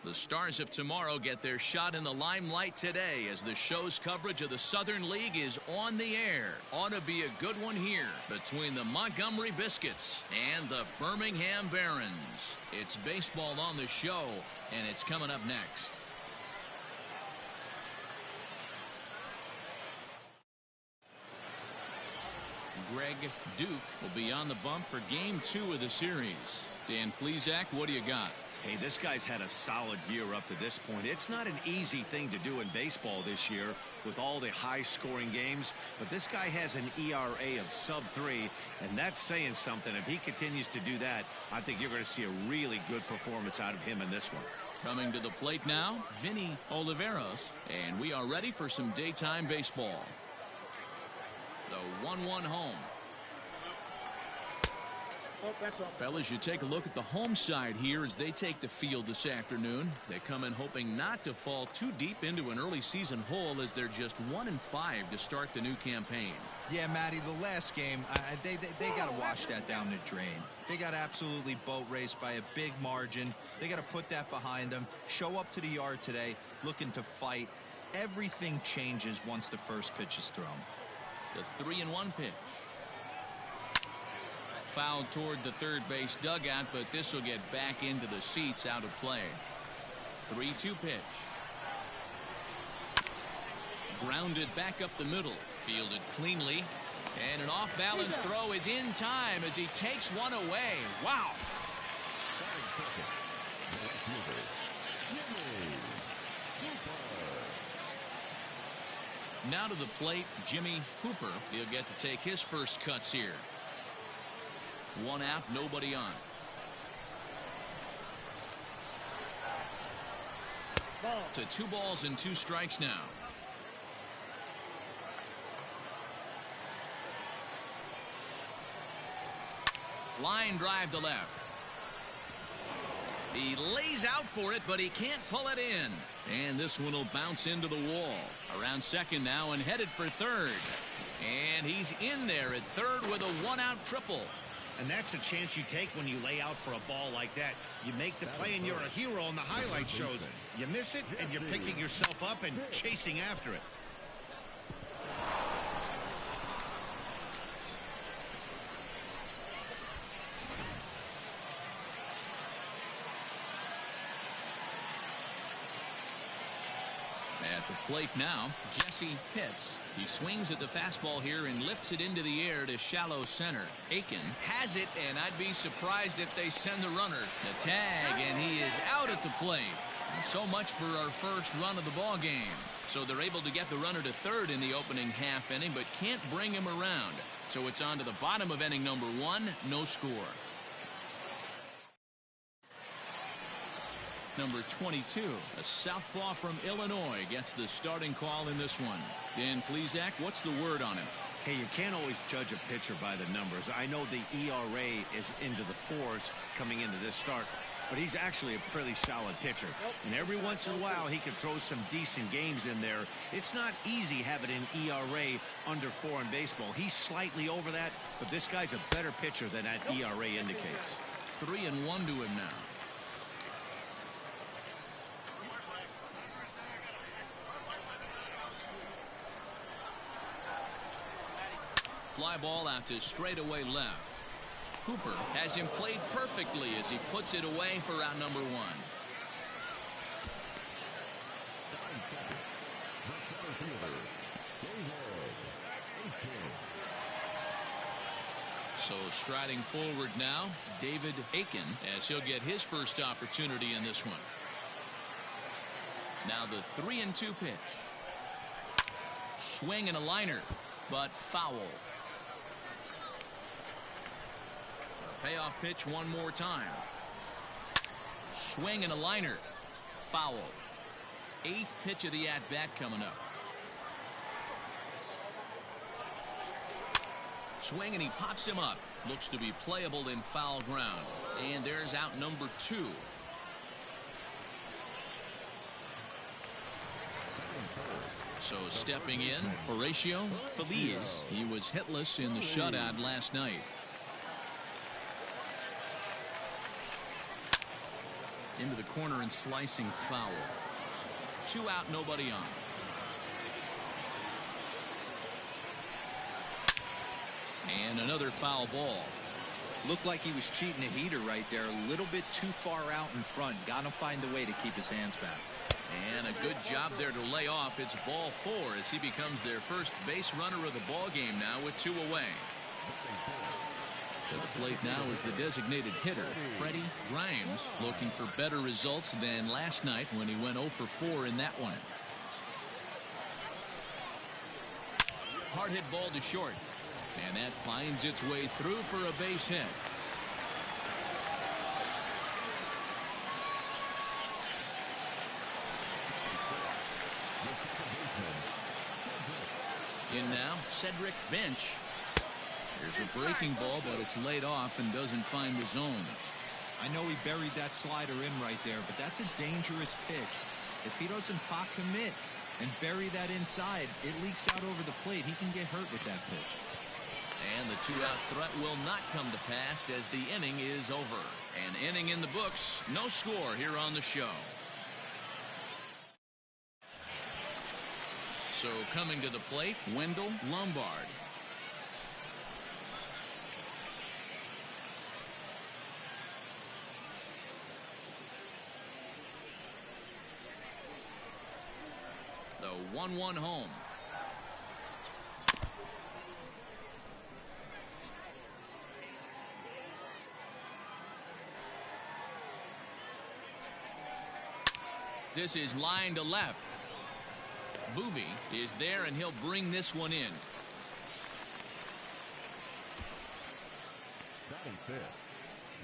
The stars of tomorrow get their shot in the limelight today as the show's coverage of the Southern League is on the air. Ought to be a good one here between the Montgomery Biscuits and the Birmingham Barons. It's baseball on the show, and it's coming up next. Greg Duke will be on the bump for Game 2 of the series. Dan Plesac, what do you got? Hey, this guy's had a solid year up to this point. It's not an easy thing to do in baseball this year with all the high-scoring games, but this guy has an ERA of sub-3, and that's saying something. If he continues to do that, I think you're going to see a really good performance out of him in this one. Coming to the plate now, Vinny Oliveros, and we are ready for some daytime baseball. The 1-1 home. Fellas, you take a look at the home side here as they take the field this afternoon. They come in hoping not to fall too deep into an early season hole as they're just 1-5 to start the new campaign. Yeah, Matty, the last game, they got to wash that down the drain. They got absolutely boat raced by a big margin. They got to put that behind them, show up to the yard today looking to fight. Everything changes once the first pitch is thrown. The 3-1 pitch. Fouled toward the third base dugout, but this will get back into the seats, out of play. 3-2 pitch. Grounded back up the middle. Fielded cleanly. And an off-balance throw is in time as he takes one away. Wow. Now to the plate, Jimmy Hooper. He'll get to take his first cuts here. One out, nobody on. To 2 balls and 2 strikes now. Line drive to left. He lays out for it, but he can't pull it in. And this one will bounce into the wall. Around second now and headed for third. And he's in there at third with a 1-out triple. And that's the chance you take when you lay out for a ball like that. You make the play and you're a hero on the highlight shows. You miss it and you're picking yourself up and chasing after it. At the plate now, Jesse Pitts. He swings at the fastball here and lifts it into the air to shallow center. Aiken has it, and I'd be surprised if they send the runner. The tag, and he is out at the plate. And so much for our first run of the ball game. So they're able to get the runner to third in the opening half inning, but can't bring him around. So it's on to the bottom of inning number 1, no score. Number 22, a southpaw from Illinois, gets the starting call in this one. Dan Plesac, what's the word on him? Hey, you can't always judge a pitcher by the numbers. I know the ERA is into the 4s coming into this start, but he's actually a pretty solid pitcher. And every once in a while, he can throw some decent games in there. It's not easy having an ERA under 4 in baseball. He's slightly over that, but this guy's a better pitcher than that ERA indicates. 3-1 to him now. Fly ball out to straightaway left. Hooper has him played perfectly as he puts it away for out number 1. So striding forward now, David Aiken, as he'll get his first opportunity in this one. Now the 3-2 pitch. Swing and a liner, but foul. Payoff pitch one more time. Swing and a liner. Foul. 8th pitch of the at-bat coming up. Swing and he pops him up. Looks to be playable in foul ground. And there's out number 2. So stepping in, Horatio Feliz. He was hitless in the shutout last night. Into the corner and slicing foul. 2 out, nobody on. And another foul ball. Looked like he was cheating a heater right there. A little bit too far out in front. Got to find a way to keep his hands back. And a good job there to lay off. It's ball 4 as he becomes their first base runner of the ball game now with 2 away. At the plate now is the designated hitter, Freddie Grimes, looking for better results than last night when he went 0 for 4 in that one. Hard hit ball to short. And that finds its way through for a base hit. In now, Cedric Bench. Here's a breaking ball, but it's laid off and doesn't find the zone. I know he buried that slider in right there, but that's a dangerous pitch. If he doesn't pot commit and bury that inside, it leaks out over the plate. He can get hurt with that pitch. And the 2-out threat will not come to pass as the inning is over. An inning in the books. No score here on the show. So coming to the plate, Wendell Lombard. The 1-1 home. This is line to left. Boovie is there, and he'll bring this one in. Batting fifth,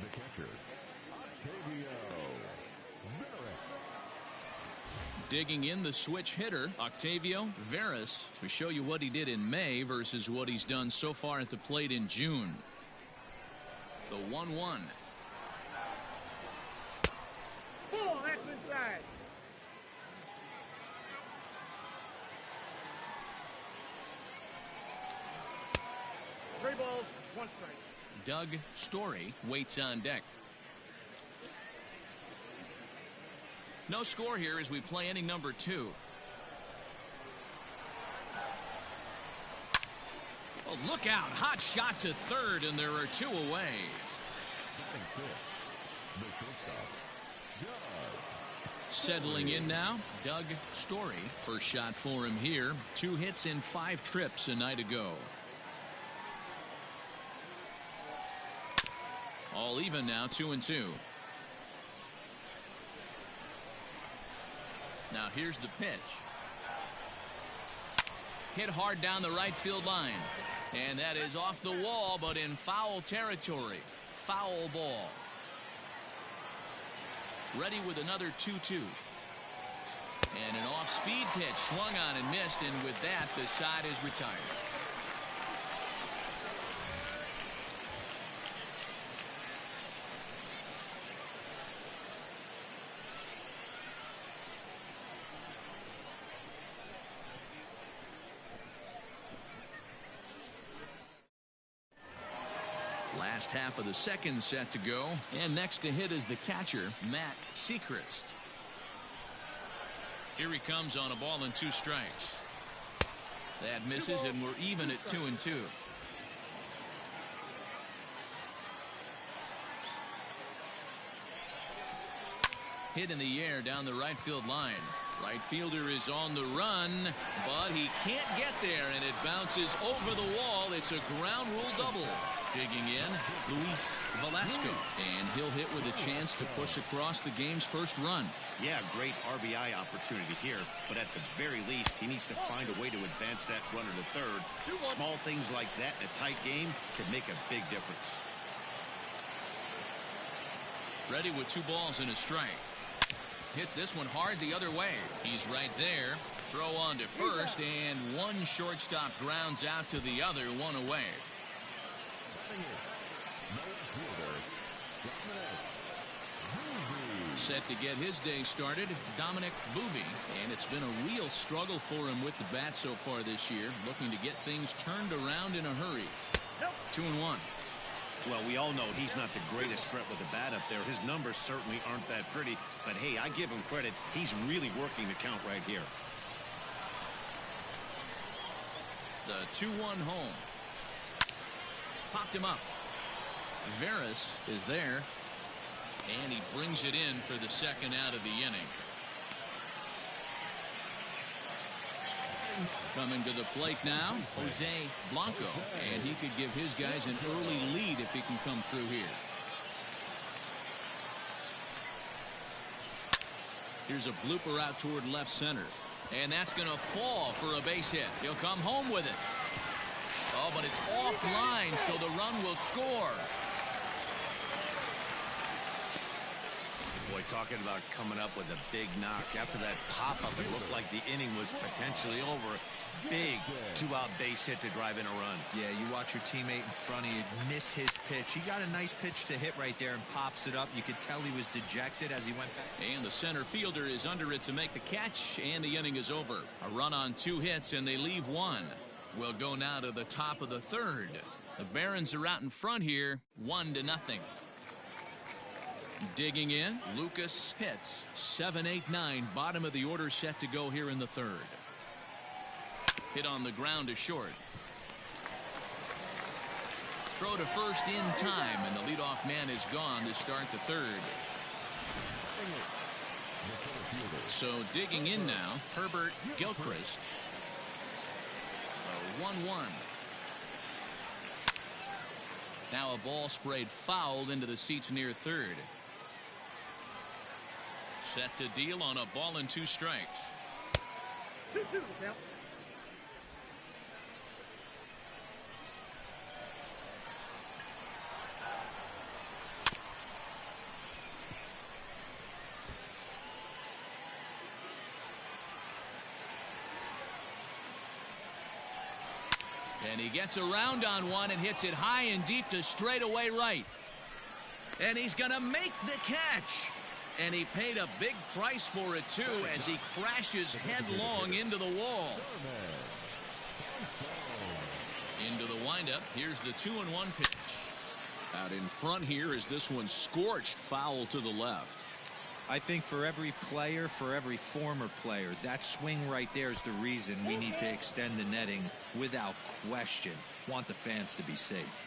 the catcher, Octavio Veras. Digging in the switch hitter, Octavio Veras, to show you what he did in May versus what he's done so far at the plate in June. The 1-1. Oh, that's inside. Three balls, 1 strike. Doug Story waits on deck. No score here as we play inning number 2. Oh, look out. Hot shot to third, and there are 2 away. Settling in now, Doug Story. First shot for him here. 2 hits in 5 trips a night ago. All even now, 2-2. Now here's the pitch. Hit hard down the right field line. And that is off the wall, but in foul territory. Foul ball. Ready with another 2-2. And an off-speed pitch swung on and missed, and with that, the side is retired. Last half of the second set to go, and next to hit is the catcher, Matt Sechrist. Here he comes on a ball and 2 strikes. That misses, and we're even at 2-2. Hit in the air down the right field line. Right fielder is on the run, but he can't get there, and it bounces over the wall. It's a ground rule double. Digging in, Luis Velasco, and he'll hit with a chance to push across the game's first run. Yeah, great RBI opportunity here, but at the very least, he needs to find a way to advance that runner to third. Small things like that in a tight game can make a big difference. Ready with 2 balls and a strike. Hits this one hard the other way. He's right there. Throw on to first, and 1 shortstop grounds out to the other, 1 away. Set to get his day started, Dominic Boovie, and it's been a real struggle for him with the bat so far this year, looking to get things turned around in a hurry. 2-1. Well, we all know he's not the greatest threat with the bat up there. His numbers certainly aren't that pretty. But, hey, I give him credit. He's really working the count right here. The 2-1 home. Popped him up. Veras is there. And he brings it in for the second out of the inning. Coming to the plate now, Jose Blanco. And he could give his guys an early lead if he can come through here. Here's a blooper out toward left center. And that's going to fall for a base hit. He'll come home with it. Oh, but it's offline, so the run will score. Boy, talking about coming up with a big knock. After that pop-up, it looked like the inning was potentially over. Big two-out base hit to drive in a run. Yeah, you watch your teammate in front of you miss his pitch. He got a nice pitch to hit right there and pops it up. You could tell he was dejected as he went back. And the center fielder is under it to make the catch, and the inning is over. A run on 2 hits, and they leave 1. We'll go now to the top of the 3rd. The Barons are out in front here, 1-0. Digging in, Lucas hits. 7, 8, 9, bottom of the order set to go here in the 3rd. Hit on the ground to short. Throw to first in time, and the leadoff man is gone to start the 3rd. So digging in now, Herbert Gilchrist. A 1-1. Now a ball sprayed foul into the seats near 3rd. Set to deal on a ball and 2 strikes. 2-2 count. And he gets around on one and hits it high and deep to straightaway right. And he's going to make the catch. And he paid a big price for it, too, as he crashes headlong into the wall. Into the windup. Here's the 2-1 pitch. Out in front here is this one scorched foul to the left. I think for every player, for every former player, that swing right there is the reason we need to extend the netting without question. Want the fans to be safe.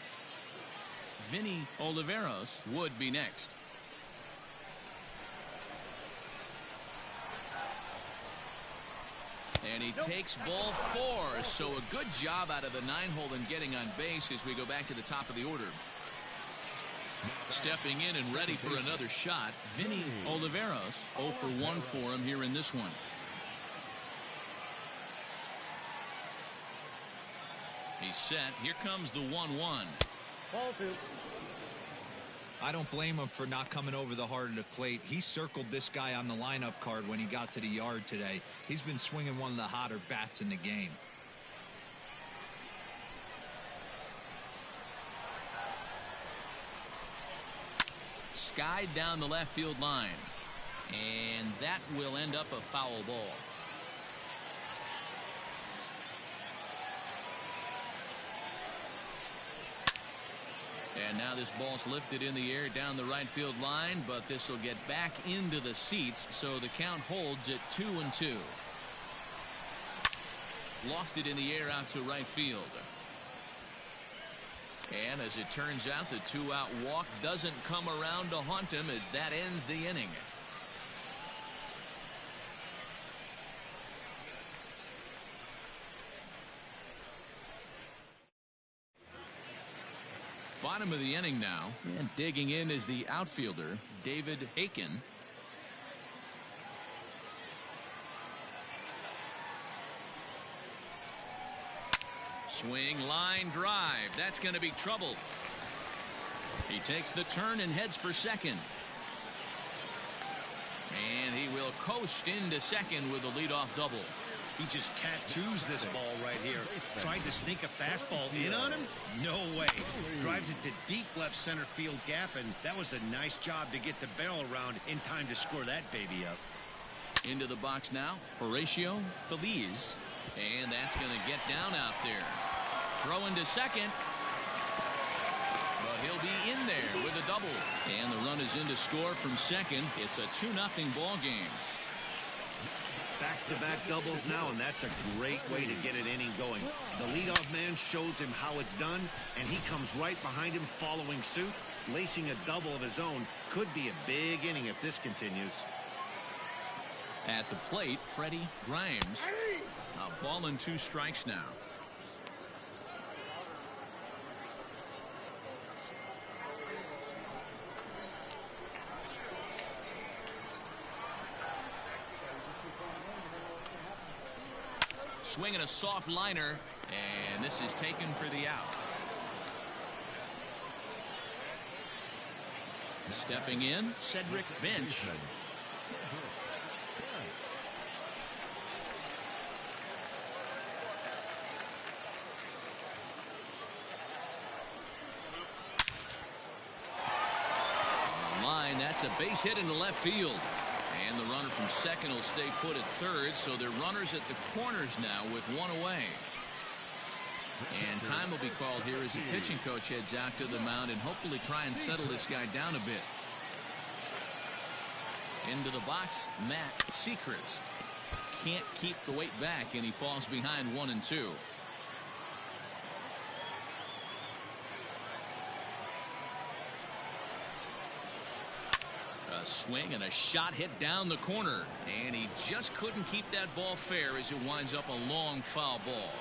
Vinny Oliveros would be next. And he takes ball 4. So a good job out of the 9-hole in getting on base as we go back to the top of the order. Stepping in and ready for another shot, Vinny Oliveros. 0 for 1 for him here in this one. He's set. Here comes the 1-1. Ball 2. I don't blame him for not coming over the heart of the plate. He circled this guy on the lineup card when he got to the yard today. He's been swinging one of the hotter bats in the game. Skied down the left field line. And that will end up a foul ball. And now this ball's lifted in the air down the right field line, but this will get back into the seats, so the count holds at 2-2. Lofted in the air out to right field. And as it turns out, the 2-out walk doesn't come around to haunt him as that ends the inning. Bottom of the inning now, and digging in is the outfielder, David Aiken. Swing, line drive. That's going to be trouble. He takes the turn and heads for second. And he will coast into second with a leadoff double. He just tattoos this ball right here. Tried to sneak a fastball in on him? No way. Drives it to deep left center field gap, and that was a nice job to get the barrel around in time to score that baby up. Into the box now, Horatio Feliz. And that's going to get down out there. Throw into second. But He'll be in there with a double. And the run is in to score from second. It's a 2-0 ball game. Back-to-back doubles now, and that's a great way to get an inning going. The leadoff man shows him how it's done, and he comes right behind him following suit. Lacing a double of his own could be a big inning if this continues. At the plate, Freddie Grimes. A ball and 2 strikes now. Swinging a soft liner, and this is taken for the out. Stepping in, Cedric Bench. Line, that's a base hit into left field. And the runner from second will stay put at third, so they're runners at the corners now with 1 away. And time will be called here as the pitching coach heads out to the mound and hopefully try and settle this guy down a bit. Into the box, Matt Sechrist. Can't keep the weight back, and he falls behind 1 and 2. A swing and a shot hit down the corner, and he just couldn't keep that ball fair as it winds up a long foul ball.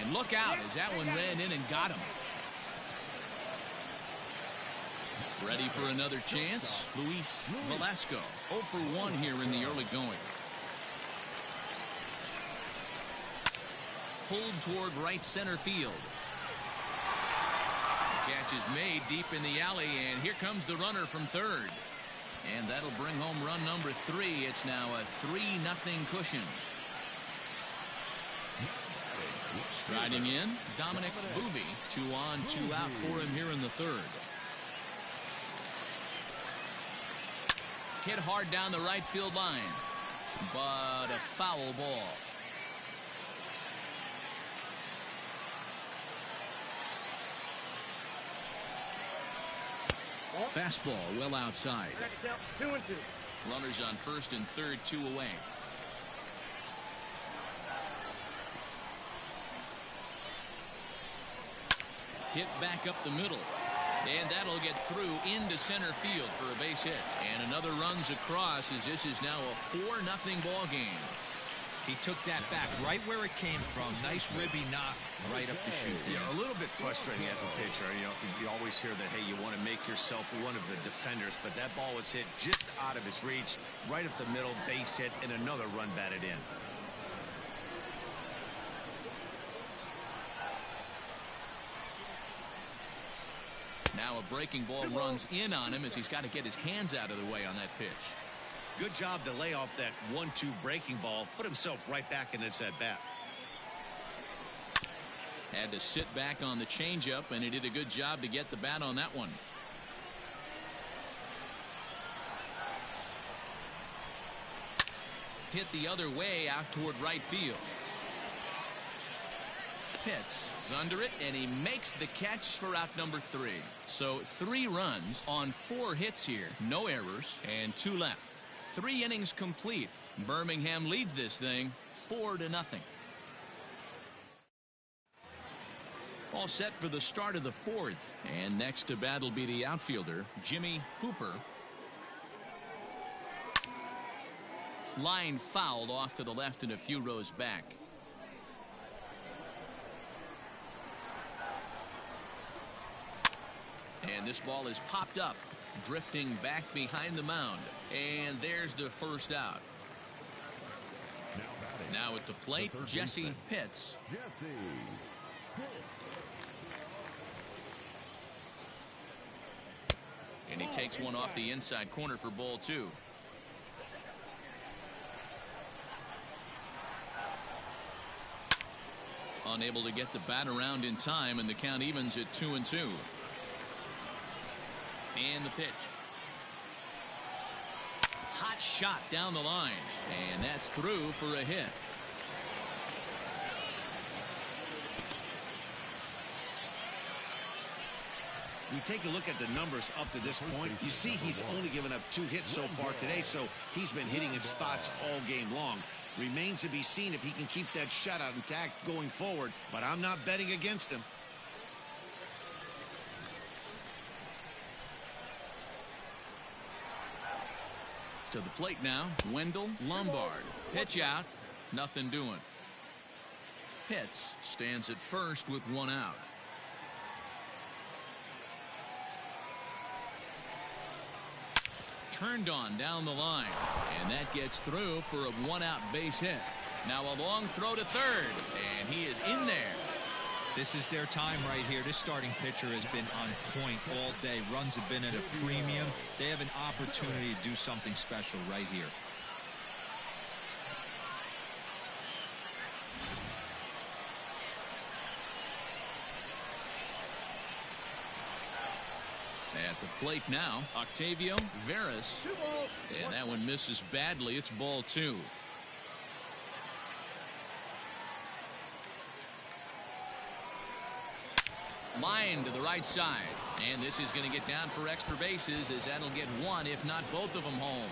And look out as that one ran in and got him. Ready for another chance, Luis Velasco. 0 for 1 here in the early going. Pulled toward right center field. Catch is made deep in the alley, and here comes the runner from third. And that'll bring home run number 3. It's now a 3-0 cushion. Striding in, Dominic Boovy. 2 on, 2 out for him here in the third. Hit hard down the right field line, but a foul ball. Fastball well outside. 2 and 2. Runners on first and third, 2 away. Hit back up the middle, and that'll get through into center field for a base hit. And another runs across as this is now a 4-0 ball game. He took that back right where it came from. Nice ribby knock right up the chute. Yeah, a little bit frustrating as a pitcher. You always hear that, hey, you want to make yourself one of the defenders, but that ball was hit just out of his reach, right up the middle, base hit, and another run batted in. Now a breaking ball runs in on him as he's got to get his hands out of the way on that pitch. Good job to lay off that 1-2 breaking ball, put himself right back in its at bat. Had to sit back on the changeup, and he did a good job to get the bat on that one. Hit the other way out toward right field. Pitts is under it, and he makes the catch for out number 3. So 3 runs on 4 hits here, no errors, and 2 left. 3 innings complete. Birmingham leads this thing 4-0. All set for the start of the 4th. And next to bat will be the outfielder, Jimmy Hooper. Line fouled off to the left and a few rows back. And this ball is popped up, drifting back behind the mound. And there's the first out. Now at the plate, Jesse Pitts. And he takes one off the inside corner for ball 2. Unable to get the bat around in time, and the count evens at 2-2. And the pitch. Hot shot down the line, and that's through for a hit. We take a look at the numbers up to this point. You see he's only given up 2 hits so far today, so he's been hitting his spots all game long. Remains to be seen if he can keep that shutout intact going forward, but I'm not betting against him. To the plate now, Wendell Lombard. Pitch out, nothing doing. Pitts stands at first with 1 out. Turned on down the line, and that gets through for a 1-out base hit. Now a long throw to third, and he is in there. This is their time right here. This starting pitcher has been on point all day. Runs have been at a premium. They have an opportunity to do something special right here. At the plate now, Octavio Veras. And that one misses badly. It's ball 2. Line to the right side. And this is going to get down for extra bases, as that'll get 1, if not both of them, home.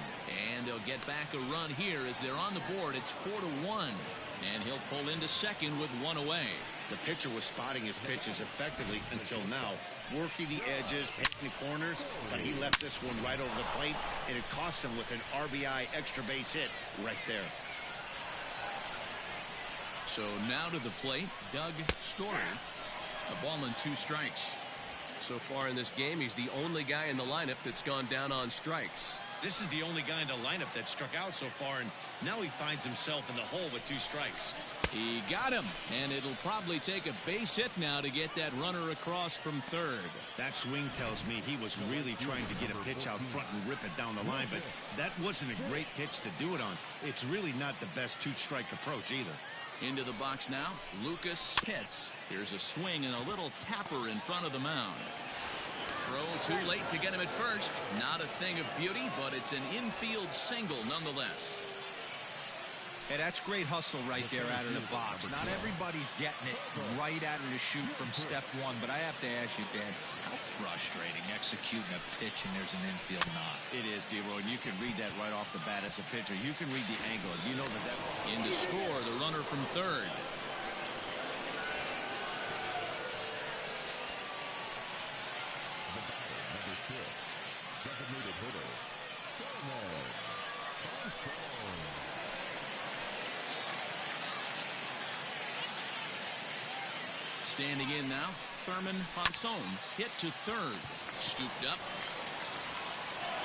And they'll get back a run here as they're on the board. It's 4-1. And he'll pull into second with 1 away. The pitcher was spotting his pitches effectively until now, working the edges, picking the corners, but he left this one right over the plate, and it cost him with an RBI extra base hit right there. So now to the plate, Doug Story. A ball and 2 strikes. So far in this game, he's the only guy in the lineup that's gone down on strikes. This is the only guy in the lineup that struck out so far, and now he finds himself in the hole with 2 strikes. He got him, and it'll probably take a base hit now to get that runner across from third. That swing tells me he was really trying to get a pitch out front and rip it down the line, but that wasn't a great pitch to do it on. It's really not the best 2-strike approach either. Into the box now, Lucas Pitts. Here's a swing and a little tapper in front of the mound. Throw too late to get him at first. Not a thing of beauty, but it's an infield single nonetheless. Hey, that's great hustle right there out of the box. Not everybody's getting it right out of the chute from step 1, but I have to ask you, Dan, how frustrating executing a pitch and there's an infield knock. It is, D-Roy, and you can read that right off the bat as a pitcher. You can read the angle. You know that. In to score, the runner from third. Standing in now, Thurman Ponson. Hit to third. Scooped up.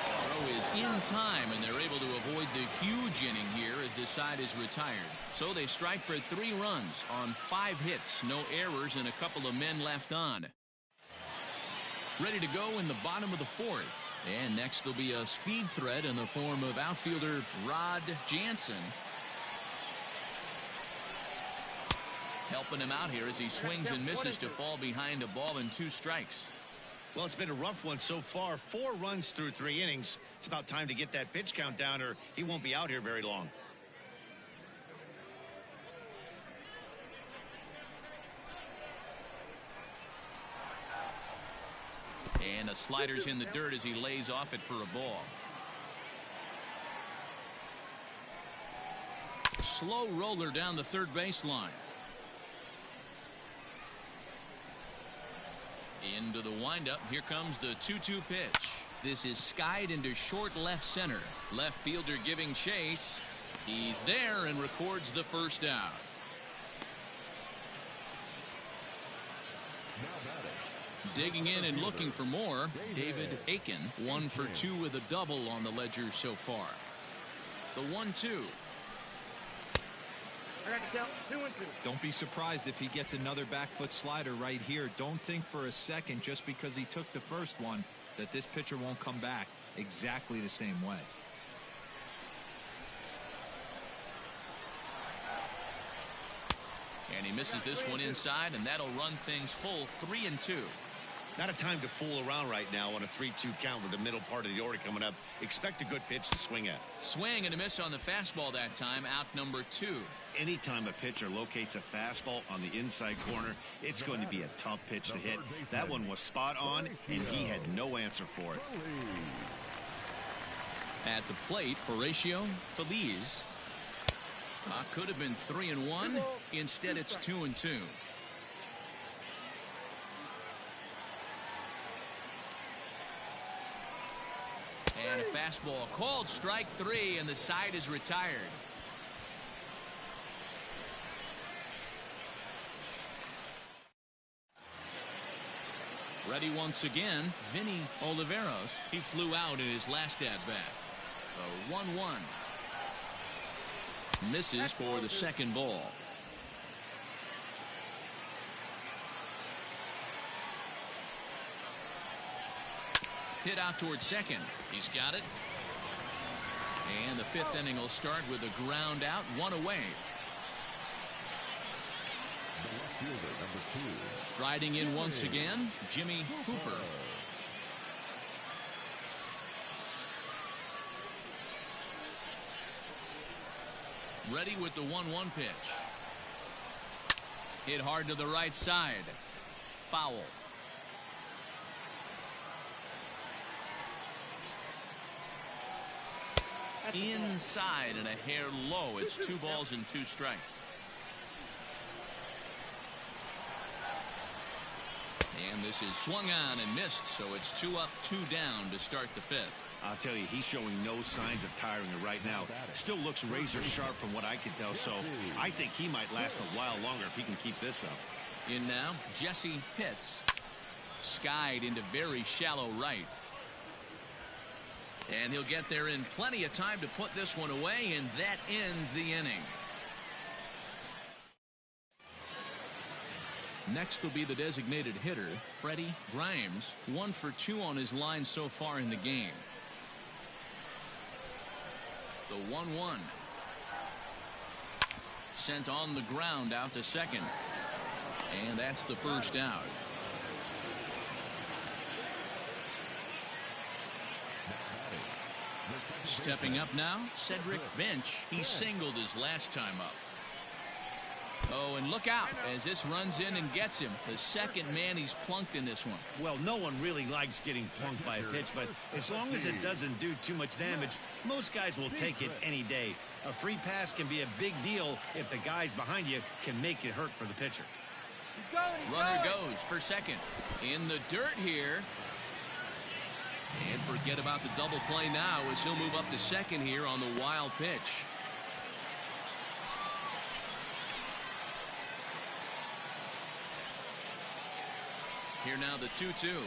Throw is in time, and they're able to avoid the huge inning here as this side is retired. So they strike for 3 runs on 5 hits. No errors and a couple of men left on. Ready to go in the bottom of the 4th. And next will be a speed threat in the form of outfielder Rod Jansen. Helping him out here as he swings and misses to fall behind a ball and 2 strikes. Well, it's been a rough one so far. 4 runs through 3 innings. It's about time to get that pitch count down, or he won't be out here very long. And a slider's in the dirt as he lays off it for a ball. Slow roller down the third baseline. Into the windup. Here comes the 2-2 pitch. This is skied into short left center. Left fielder giving chase. He's there and records the first out. Digging in and looking for more, David Aiken. 1 for 2 with a double on the ledger so far. The 1-2. I got to count 2-2. Don't be surprised if he gets another back foot slider right here. Don't think for a second, just because he took the first one, that this pitcher won't come back exactly the same way. And he misses this one inside, and that'll run things full 3-2. Not a time to fool around right now on a 3-2 count with the middle part of the order coming up. Expect a good pitch to swing at. Swing and a miss on the fastball that time, out number 2. Anytime a pitcher locates a fastball on the inside corner, it's going to be a tough pitch to hit. That one was spot on, and he had no answer for it. At the plate, Horatio Feliz. Could have been 3-1. Instead, it's 2-2. And a fastball called strike 3, and the side is retired. Ready once again, Vinny Oliveros. He flew out in his last at-bat. A 1-1. Misses for the second ball. Hit out towards second. He's got it. And the 5th inning will start with a ground out, 1 away. Striding in once again, Jimmy Hooper. Ready with the 1-1 pitch. Hit hard to the right side. Foul. Inside and a hair low. It's 2 balls and 2 strikes. And this is swung on and missed, so it's 2 up, 2 down to start the 5th. I'll tell you, he's showing no signs of tiring it right now. Still looks razor sharp from what I can tell, so I think he might last a while longer if he can keep this up. In now, Jesse Pitts. Skied into very shallow right. And he'll get there in plenty of time to put this one away, and that ends the inning. Next will be the designated hitter, Freddie Grimes. 1 for 2 on his line so far in the game. The 1-1. Sent on the ground out to second. And that's the first out. Stepping up now, Cedric Bench. He singled his last time up. Oh, and look out as this runs in and gets him. The second man he's plunked in this one. Well, no one really likes getting plunked by a pitch, but as long as it doesn't do too much damage, most guys will take it any day. A free pass can be a big deal if the guys behind you can make it hurt for the pitcher. Runner goes for second. In the dirt here. And forget about the double play now as he'll move up to second here on the wild pitch. Here now the 2-2. You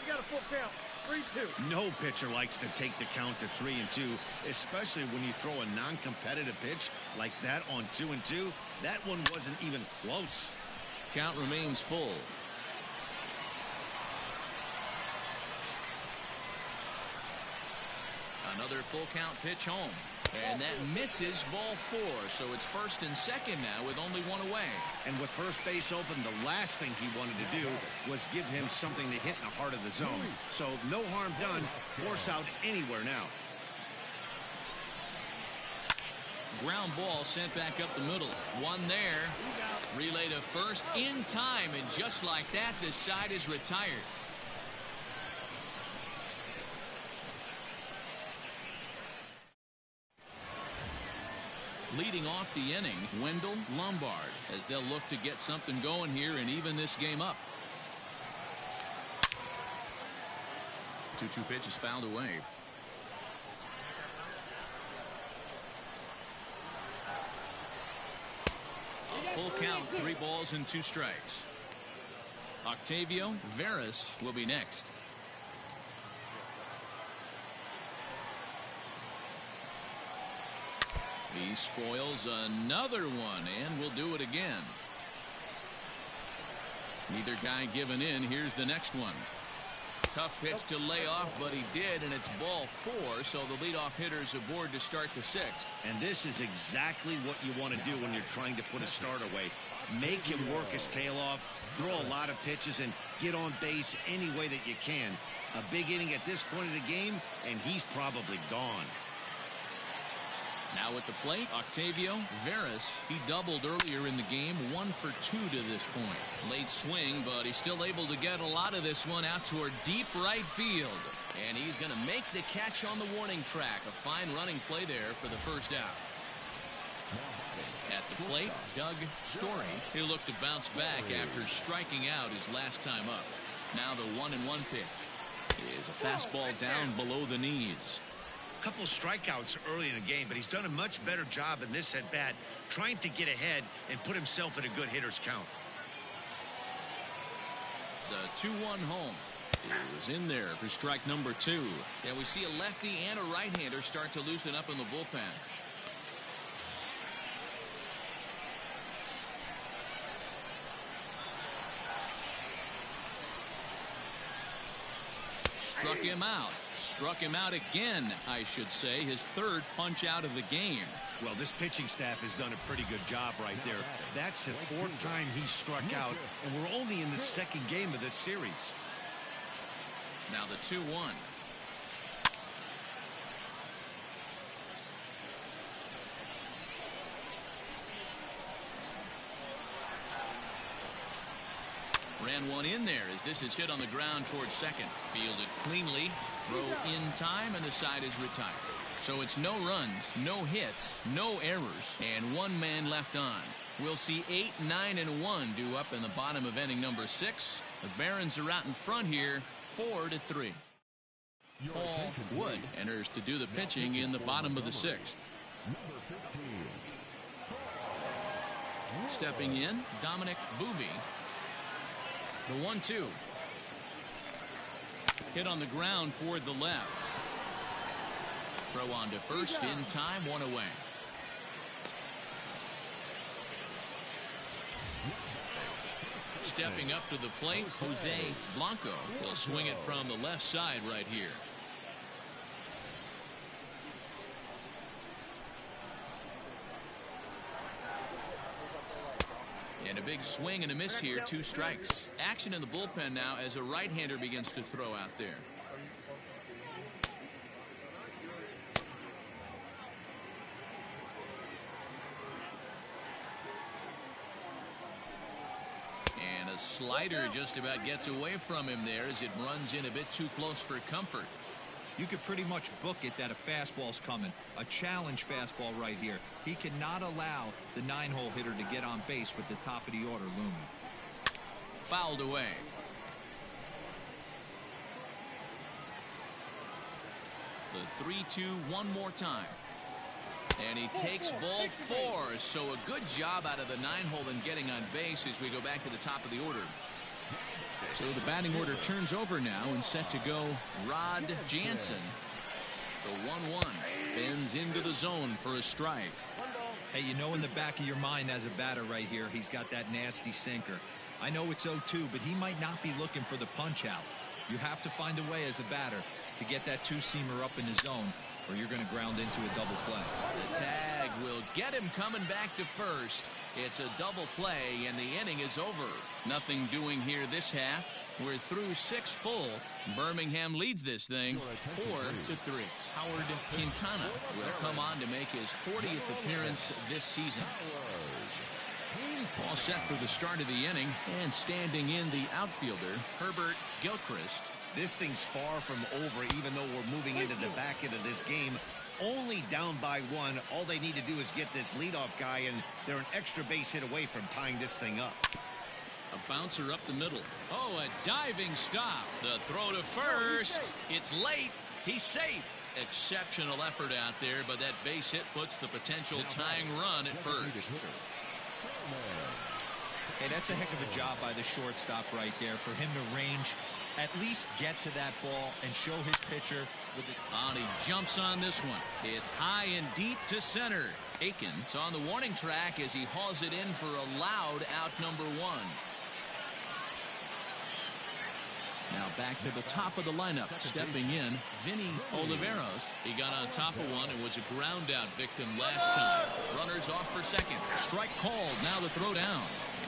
got a full count. 3-2. No pitcher likes to take the count to 3-2, especially when you throw a non-competitive pitch like that on 2-2. That one wasn't even close. Count remains full. Another full count pitch home. And that misses ball 4. So it's first and second now with only 1 away. And with first base open, the last thing he wanted to do was give him something to hit in the heart of the zone. So no harm done. Force out anywhere now. Ground ball sent back up the middle. One there. Relay to first in time. And just like that, this side is retired. Leading off the inning, Wendell Lombard, as they'll look to get something going here and even this game up. 2-2 pitch is fouled away. A full count, 3 balls and 2 strikes. Octavio Veras will be next. He spoils another one and will do it again. Neither guy giving in. Here's the next one. Tough pitch to lay off, but he did, and it's ball 4, so the leadoff hitter's aboard to start the 6th. And this is exactly what you want to do when you're trying to put a start away. Make him work his tail off, throw a lot of pitches, and get on base any way that you can. A big inning at this point of the game, and he's probably gone. Now at the plate, Octavio Veras. He doubled earlier in the game, 1 for 2 to this point. Late swing, but he's still able to get a lot of this one out toward deep right field. And he's going to make the catch on the warning track. A fine running play there for the first out. At the plate, Doug Story. He'll look to bounce back after striking out his last time up. Now the 1-1 pitch is a fastball down below the knees. Couple strikeouts early in the game, but he's done a much better job in this at bat trying to get ahead and put himself in a good hitter's count. The 2-1 home is in there for strike number 2. And we see a lefty and a right-hander start to loosen up in the bullpen. Struck him out again, I should say. His 3rd punch out of the game. Well, this pitching staff has done a pretty good job right there. That's the 4th time he struck out, and we're only in the 2nd game of this series. Now the 2-1. Ran one in there as this is hit on the ground towards second. Fielded cleanly. Throw in time, and the side is retired. So it's no runs, no hits, no errors, and 1 man left on. We'll see 8, 9, and 1 due up in the bottom of inning number 6. The Barons are out in front here, 4-3. Paul Wood enters to do the pitching in the bottom of the 6th. Stepping in, Dominic Boovey. The 1-2. Hit on the ground toward the left. Throw on to first in time, 1 away. Stepping up to the plate, Jose Blanco. He'll swing it from the left side right here. And a big swing and a miss here, 2 strikes. Action in the bullpen now as a right-hander begins to throw out there. And a slider just about gets away from him there as it runs in a bit too close for comfort. You could pretty much book it that a fastball's coming. A challenge fastball right here. He cannot allow the 9-hole hitter to get on base with the top of the order looming. Fouled away. The 3-2 one more time. And he takes ball 4. So a good job out of the 9-hole in getting on base as we go back to the top of the order. So the batting order turns over now and set to go Rod Jansen. The 1-1 bends into the zone for a strike. Hey, you know in the back of your mind as a batter right here, he's got that nasty sinker. I know it's 0-2, but he might not be looking for the punch out. You have to find a way as a batter to get that 2-seamer up in the zone, or you're going to ground into a double play. The tag will get him coming back to first. It's a double play, and the inning is over. Nothing doing here this half. We're through 6 full. Birmingham leads this thing 4-3. Howard Quintana will come on to make his 40th appearance this season. All set for the start of the inning, and standing in the outfielder, Herbert Gilchrist. This thing's far from over, even though we're moving into the back end of this game. Only down by 1. All they need to do is get this leadoff guy, and they're an extra base hit away from tying this thing up. A bouncer up the middle. Oh, a diving stop. The throw to first. It's late. He's safe. Exceptional effort out there, but that base hit puts the potential tying run at first. Hey, that's a heck of a job by the shortstop right there for him to range, at least get to that ball and show his pitcher. And he jumps on this one. It's high and deep to center. Aiken's on the warning track as he hauls it in for a loud out number 1. Now back to the top of the lineup. Stepping in, Vinny Oliveros. He got on top of one and was a ground out victim last time. Runners off for second. Strike called. Now the throw down.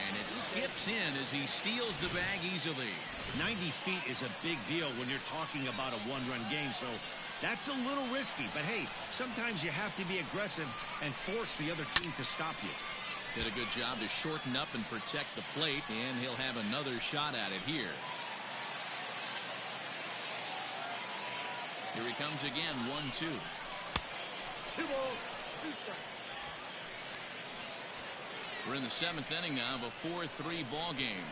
And it skips in as he steals the bag easily. 90 feet is a big deal when you're talking about a one-run game, so that's a little risky. But hey, sometimes you have to be aggressive and force the other team to stop you. Did a good job to shorten up and protect the plate, and he'll have another shot at it here. Here he comes again, 1-2. 2 balls, 2 strikes. We're in the 7th inning now of a 4-3 ball game.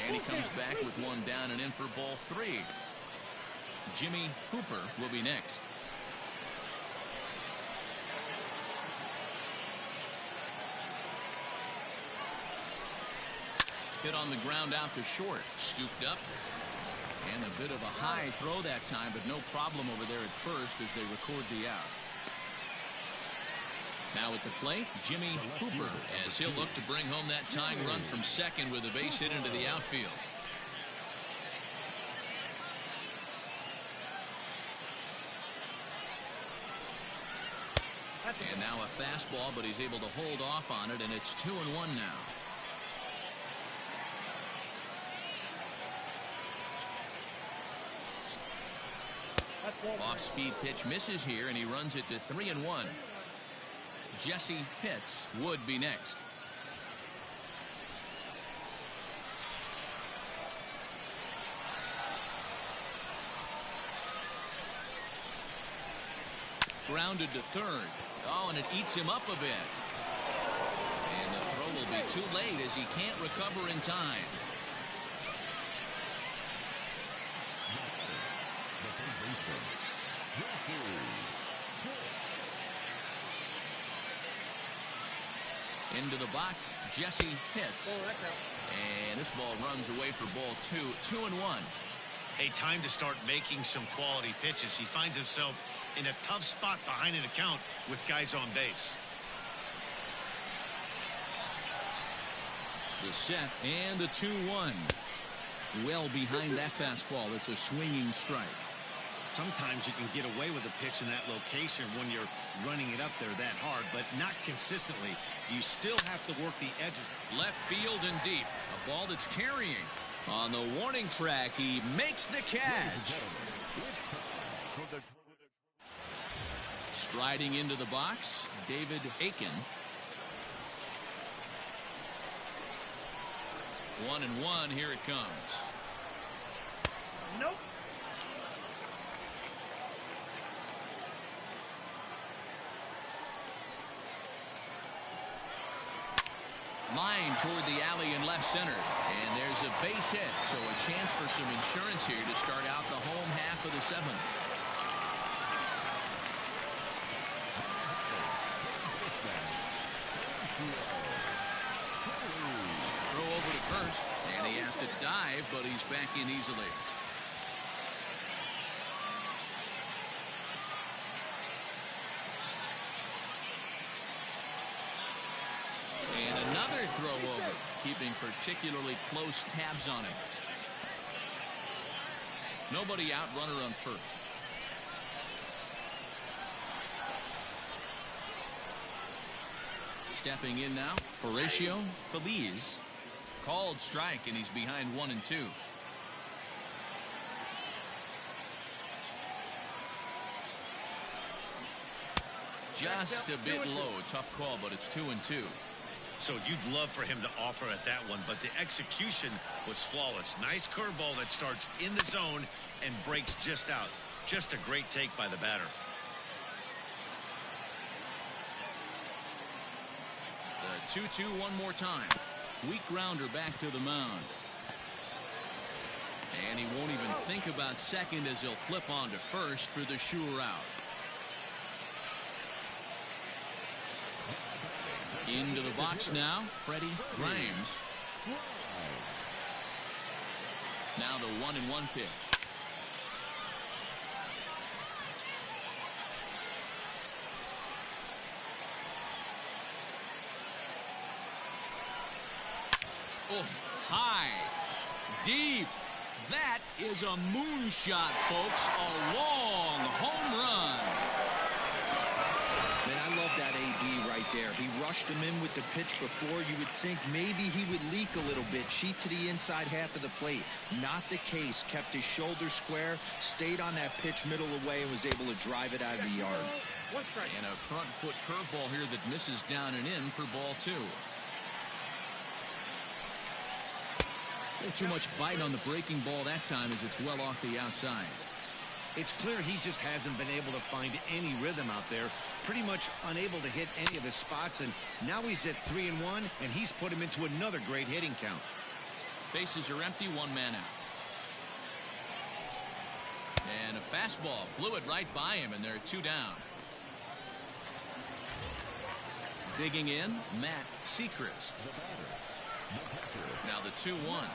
And he comes back with one down and in for ball 3. Jimmy Hooper will be next. Hit on the ground out to short. Scooped up. And a bit of a high throw that time, but no problem over there at first as they record the out. Now at the plate, Jimmy Hooper, as he'll look to bring home that tying run from second with a base hit into the outfield. And now a fastball, but he's able to hold off on it, and it's 2-1 now. Off-speed pitch misses here, and he runs it to 3-1. Jesse Pitts would be next. Grounded to third. Oh, and it eats him up a bit. And the throw will be too late as he can't recover in time. Into the box, Jesse Pitts. And this ball runs away for ball 2. 2-1. A time to start making some quality pitches. He finds himself in a tough spot behind in the count with guys on base. The set and the 2-1. Well behind that fastball. It's a swinging strike. Sometimes you can get away with a pitch in that location when you're running it up there that hard, but not consistently. You still have to work the edges. Left field and deep. A ball that's carrying. On the warning track, he makes the catch. Striding into the box, David Aiken. 1-1, here it comes. Nope. Line toward the alley in left center. And there's a base hit, so a chance for some insurance here to start out the home half of the 7th. Throw over to first, and he has to dive, but he's back in easily. And another throw over, keeping particularly close tabs on him. Nobody out, runner on first. Stepping in now, Horatio Feliz. Called strike, and he's behind 1-2. Just a bit low. Tough call, but it's 2-2. So you'd love for him to offer at that one, but the execution was flawless. Nice curveball that starts in the zone and breaks just out. Just a great take by the batter. The 2-2 one more time. Weak grounder back to the mound. And he won't even think about second as he'll flip on to first for the sure out. Into the box now, Freddie Grimes. Now the 1-1 pitch. Oh, high, deep. That is a moonshot, folks. A long home run. Man, I love that AB right there. He rushed him in with the pitch before. You would think maybe he would leak a little bit, cheat to the inside half of the plate. Not the case. Kept his shoulder square, stayed on that pitch middle away, and was able to drive it out of the yard. And a front foot curveball here that misses down and in for ball 2. Too much bite on the breaking ball that time as it's well off the outside. It's clear he just hasn't been able to find any rhythm out there. Pretty much unable to hit any of his spots, and now he's at 3-1, and he's put him into another great hitting count. Bases are empty, 1 man out. And a fastball blew it right by him, and there are 2 down. Digging in, Matt Sechrist. Now the 2-1.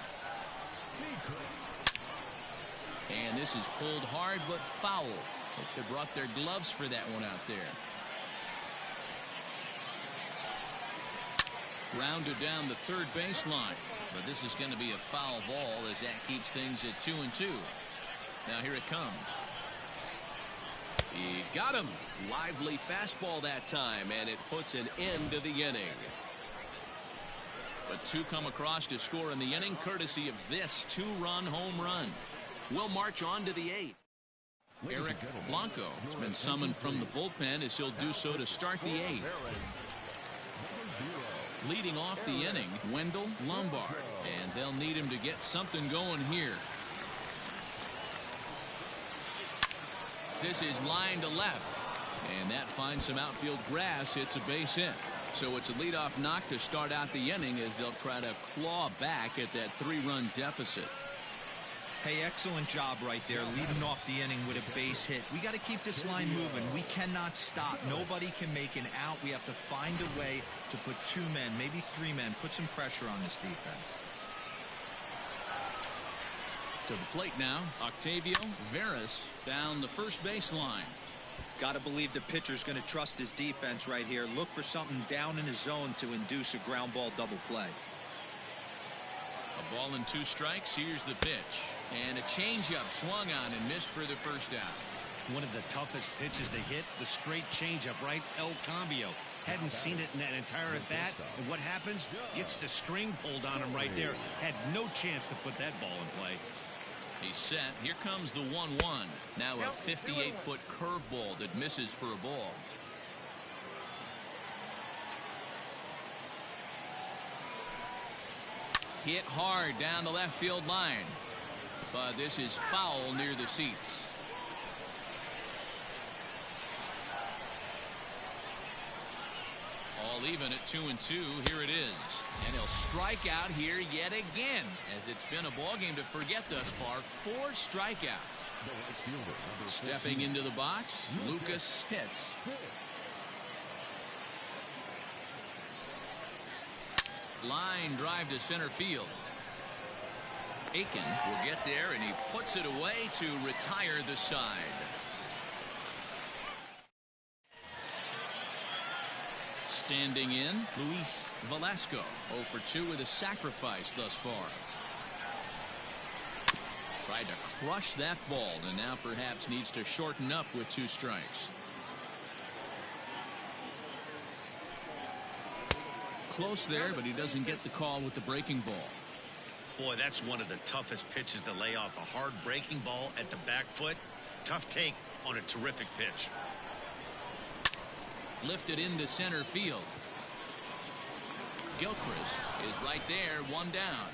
And this is pulled hard but foul. Hope they brought their gloves for that one out there. Grounded down the third baseline. But this is going to be a foul ball as that keeps things at 2-2. Now here it comes. He got him. Lively fastball that time, and it puts an end to the inning. But 2 come across to score in the inning, courtesy of this 2-run home run. We'll march on to the 8th. Eric Blanco has been summoned from the bullpen as he'll do so to start the 8th. Leading off the inning, Wendell Lombard, and they'll need him to get something going here. This is line to left, and that finds some outfield grass. It's a base hit. So it's a leadoff knock to start out the inning as they'll try to claw back at that 3-run deficit. Hey, excellent job right there, leading off the inning with a base hit. We got to keep this line moving. We cannot stop. Nobody can make an out. We have to find a way to put 2 men, maybe 3 men, put some pressure on this defense. To the plate now, Octavio Veras down the first baseline. Got to believe the pitcher's going to trust his defense right here. Look for something down in his zone to induce a ground ball double play. A ball and 2 strikes. Here's the pitch. And a changeup swung on and missed for the first out. One of the toughest pitches to hit, the straight changeup, right? El Cambio. Hadn't seen it in that entire at bat. And what happens? Gets the string pulled on him right there. Had no chance to put that ball in play. He's set. Here comes the 1-1. Now a 58-foot curveball that misses for a ball. Hit hard down the left field line. But this is foul near the seats. All even at 2-2. Here it is. And he'll strike out here yet again, as it's been a ball game to forget thus far. 4 strikeouts. Stepping into the box, Lucas hits. Line drive to center field. Aiken will get there, and he puts it away to retire the side. Standing in, Luis Velasco, 0 for 2 with a sacrifice thus far. Tried to crush that ball, and now perhaps needs to shorten up with 2 strikes. Close there, but he doesn't get the call with the breaking ball. Boy, that's one of the toughest pitches to lay off. A hard breaking ball at the back foot. Tough take on a terrific pitch. Lifted into center field. Gilchrist is right there, 1 down.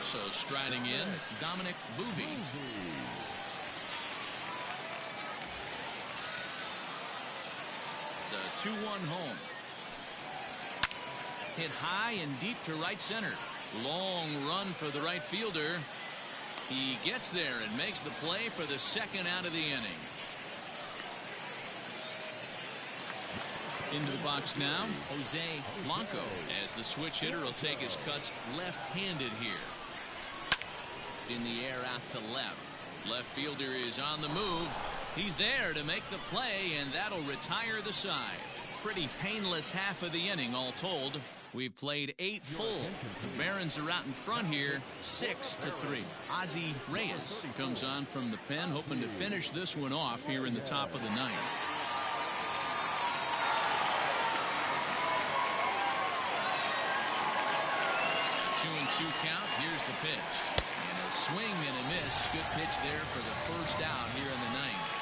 So striding in, Dominic Boovey. The 2-1 home. Hit high and deep to right center. Long run for the right fielder. He gets there and makes the play for the 2nd out of the inning. Into the box now, Jose Blanco, as the switch hitter will take his cuts left-handed here. In the air out to left. Left fielder is on the move. He's there to make the play, and that'll retire the side. pretty painless half of the inning all told. We've played 8 full. The Barons are out in front here, 6-3. Ozzie Reyes comes on from the pen, hoping to finish this one off here in the top of the 9th. 2-2 count. Here's the pitch. And a swing and a miss. Good pitch there for the first out here in the 9th.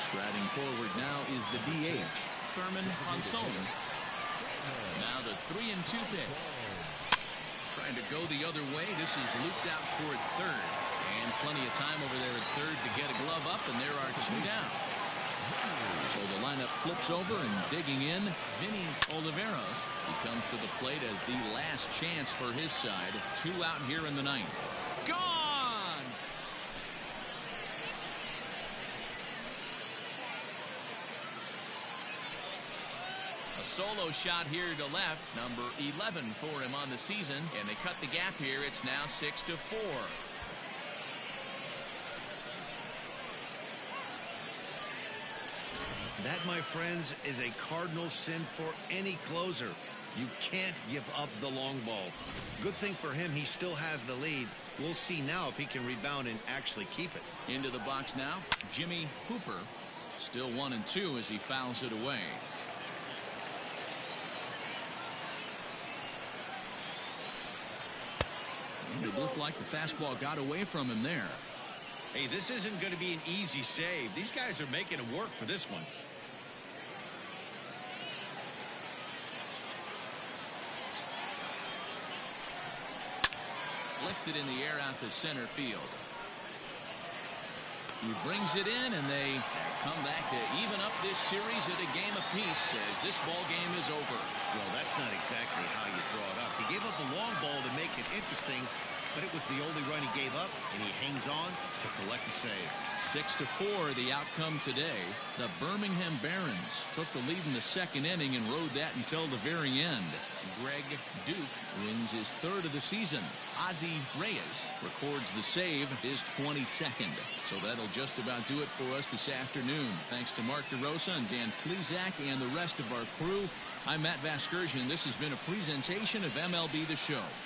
Striding forward now is the DH, Thurman Monson. Now the 3-2 pitch. Trying to go the other way. This is looped out toward third. And plenty of time over there at third to get a glove up, and there are 2 down. So the lineup flips over, and digging in, Vinny Oliveros. He comes to the plate as the last chance for his side. 2 out here in the 9th. Gone! A solo shot here to left, number 11 for him on the season, and they cut the gap here. It's now 6-4. That, my friends, is a cardinal sin for any closer. You can't give up the long ball. Good thing for him, he still has the lead. We'll see now if he can rebound and actually keep it. Into the box now, Jimmy Hooper. Still 1-2 as he fouls it away. It looked like the fastball got away from him there. Hey, this isn't going to be an easy save. These guys are making it work for this one. Lifted in the air out to center field. He brings it in, and they come back to even up this series at a game apiece as this ball game is over. Well, that's not exactly how you draw it up. He gave up a long ball to make it interesting, but it was the only run he gave up, and he hangs on to collect the save. 6-4 the outcome today. The Birmingham Barons took the lead in the 2nd inning and rode that until the very end. Greg Duke wins his 3rd of the season. Ozzie Reyes records the save, his 22nd. So that'll just about do it for us this afternoon. Thanks to Mark DeRosa and Dan Plezak and the rest of our crew. I'm Matt Vasgersian. This has been a presentation of MLB The Show.